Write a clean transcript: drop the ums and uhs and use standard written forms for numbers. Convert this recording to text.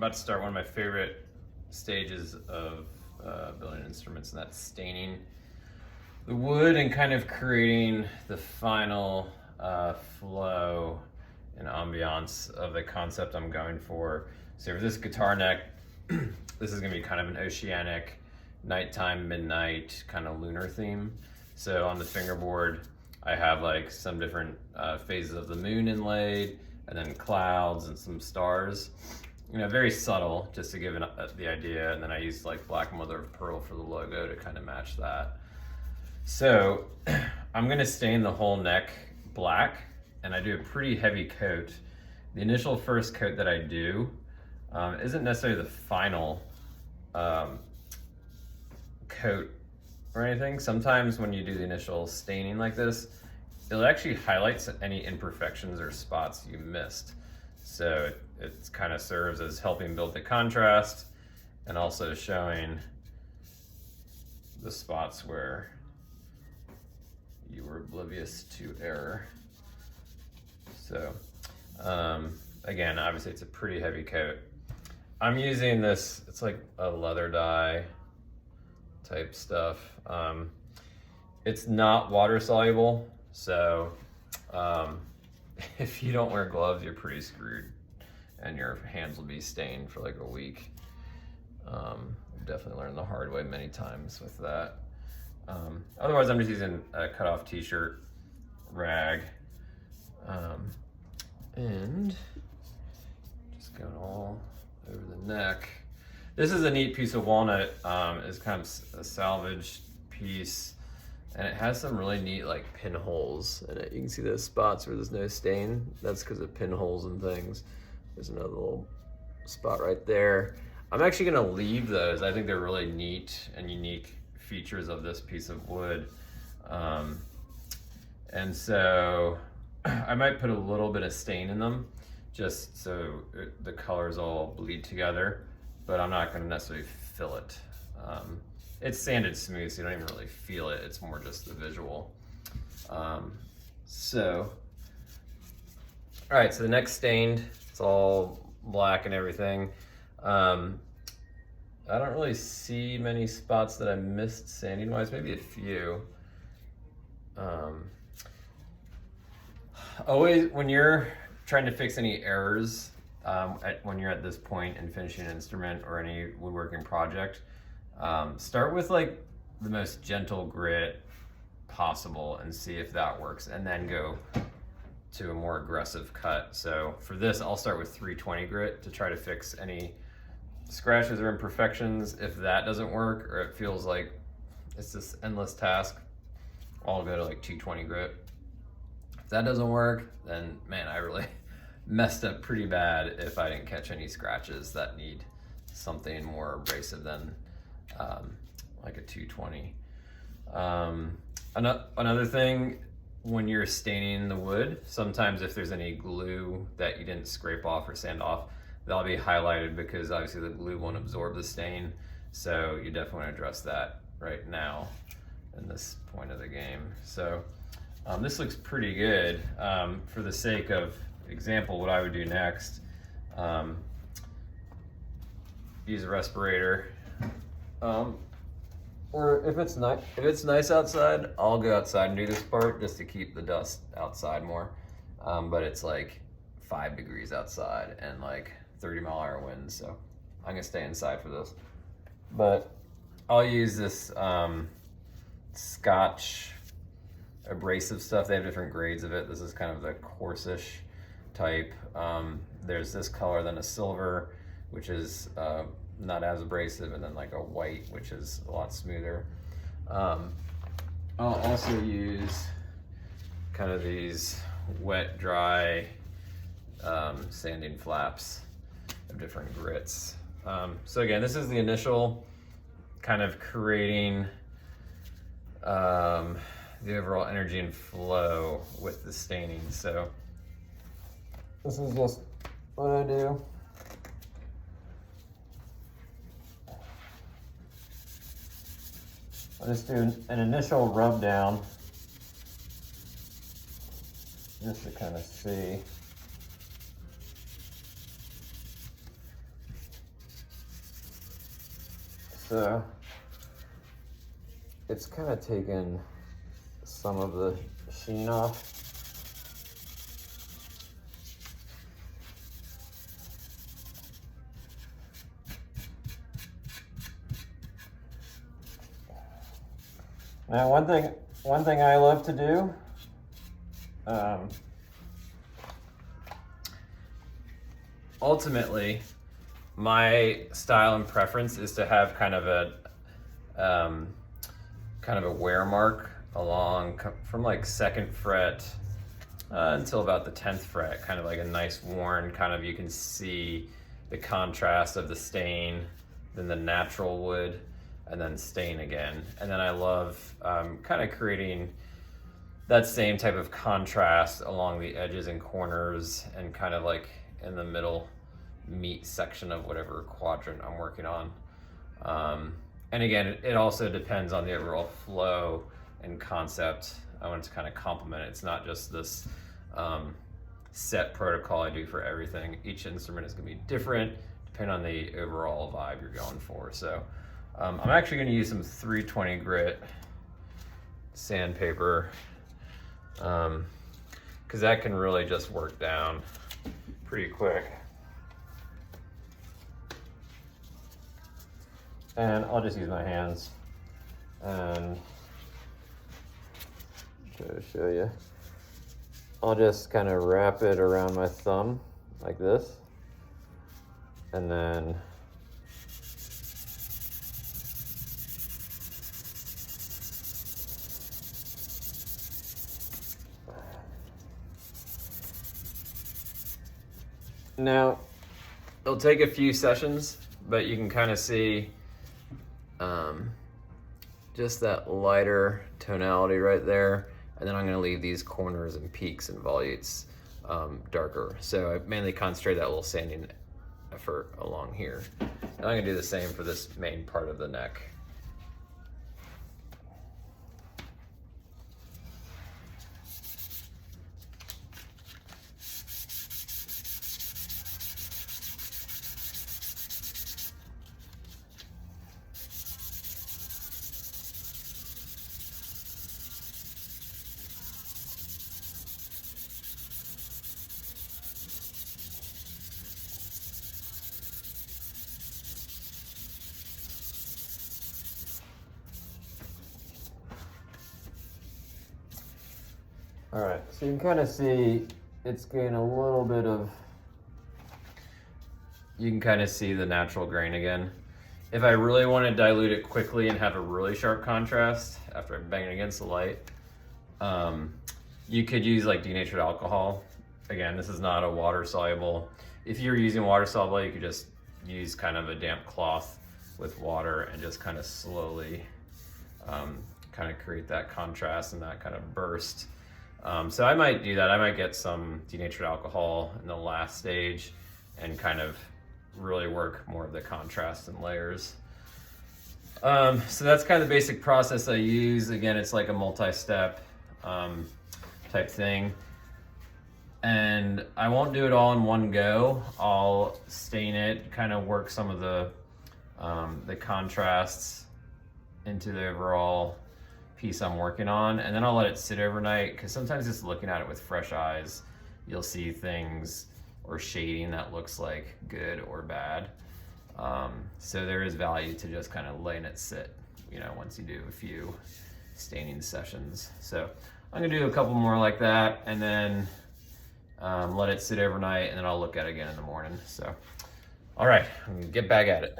About to start one of my favorite stages of building instruments, and that's staining the wood and kind of creating the final flow and ambiance of the concept I'm going for. So for this guitar neck, this is gonna be kind of an oceanic, nighttime, midnight, kind of lunar theme. So on the fingerboard, I have like some different phases of the moon inlaid, and then clouds and some stars. You know, very subtle, just to give the idea. And then I used like black mother of pearl for the logo to kind of match that. So I'm gonna stain the whole neck black, and I do a pretty heavy coat. The initial first coat that I do isn't necessarily the final coat or anything. Sometimes when you do the initial staining like this, it'll actually highlight any imperfections or spots you missed. So it kind of serves as helping build the contrast and also showing the spots where you were oblivious to error. So again, obviously it's a pretty heavy coat. I'm using this, it's like a leather dye type stuff. It's not water soluble, so if you don't wear gloves, you're pretty screwed, and your hands will be stained for like a week. I've definitely learned the hard way many times with that. Otherwise, I'm just using a cut-off t-shirt rag, and just going all over the neck. This is a neat piece of walnut. It's kind of a salvaged piece, and it has some really neat like pinholes in it. You can see those spots where there's no stain. That's because of pinholes and things. There's another little spot right there. I'm actually gonna leave those. I think they're really neat and unique features of this piece of wood. And so I might put a little bit of stain in them just so the colors all bleed together, but I'm not gonna necessarily fill it. It's sanded smooth, so you don't even really feel it. It's more just the visual. All right, so the neck's stained. It's all black and everything. I don't really see many spots that I missed sanding wise, maybe a few. Always, when you're trying to fix any errors, when you're at this point in finishing an instrument or any woodworking project, start with like the most gentle grit possible and see if that works, and then go to a more aggressive cut. So for this, I'll start with 320 grit to try to fix any scratches or imperfections. If that doesn't work, or it feels like it's this endless task, I'll go to like 220 grit. If that doesn't work, then man, I really messed up pretty bad if I didn't catch any scratches that need something more abrasive than like a 220. Another thing, when you're staining the wood, sometimes if there's any glue that you didn't scrape off or sand off, that'll be highlighted because obviously the glue won't absorb the stain. So you definitely want to address that right now in this point of the game. So this looks pretty good. For the sake of example, what I would do next, use a respirator. Or if it's nice outside, I'll go outside and do this part just to keep the dust outside more. But it's like 5 degrees outside and like 30-mile-an-hour winds, so I'm gonna stay inside for this. But I'll use this Scotch abrasive stuff. They have different grades of it. This is kind of the coarsish type. There's this color, then a silver, which is not as abrasive, and then like a white, which is a lot smoother. I'll also use kind of these wet, dry sanding flaps of different grits. So again, this is the initial kind of creating the overall energy and flow with the staining. So this is just what I do. I'll just do an initial rub down just to kind of see. So it's kind of taken some of the sheen off. Now, one thing I love to do, ultimately, my style and preference is to have kind of a wear mark along from like 2nd fret until about the 10th fret, kind of like a nice worn kind of, you can see the contrast of the stain, then the natural wood, and then stain again. And then I love kind of creating that same type of contrast along the edges and corners and kind of like in the middle meat section of whatever quadrant I'm working on. And again, it also depends on the overall flow and concept. I want it to kind of complement it. It's not just this set protocol I do for everything. Each instrument is gonna be different depending on the overall vibe you're going for. So I'm actually gonna use some 320 grit sandpaper because that can really just work down pretty quick. And I'll just use my hands and try to show you. I'll just kind of wrap it around my thumb like this, and then now it'll take a few sessions, but you can kind of see just that lighter tonality right there. And then I'm gonna leave these corners and peaks and volutes darker. So I mainly concentrate that little sanding effort along here. And I'm gonna do the same for this main part of the neck. All right, so you can kind of see it's getting a little bit of, you can kind of see the natural grain again. If I really want to dilute it quickly and have a really sharp contrast after I bang it against the light, you could use like denatured alcohol. Again, this is not a water soluble. If you're using water soluble, you could just use kind of a damp cloth with water and just kind of slowly kind of create that contrast and that kind of burst. So I might do that. I might get some denatured alcohol in the last stage and kind of really work more of the contrast and layers. So that's kind of the basic process I use. Again, it's like a multi-step type thing. And I won't do it all in one go. I'll stain it, kind of work some of the contrasts into the overall piece I'm working on, and then I'll let it sit overnight, because sometimes just looking at it with fresh eyes, you'll see things or shading that looks like good or bad. So there is value to just kind of letting it sit, you know, once you do a few staining sessions. So I'm gonna do a couple more like that, and then let it sit overnight, and then I'll look at it again in the morning. So, all right, I'm gonna get back at it.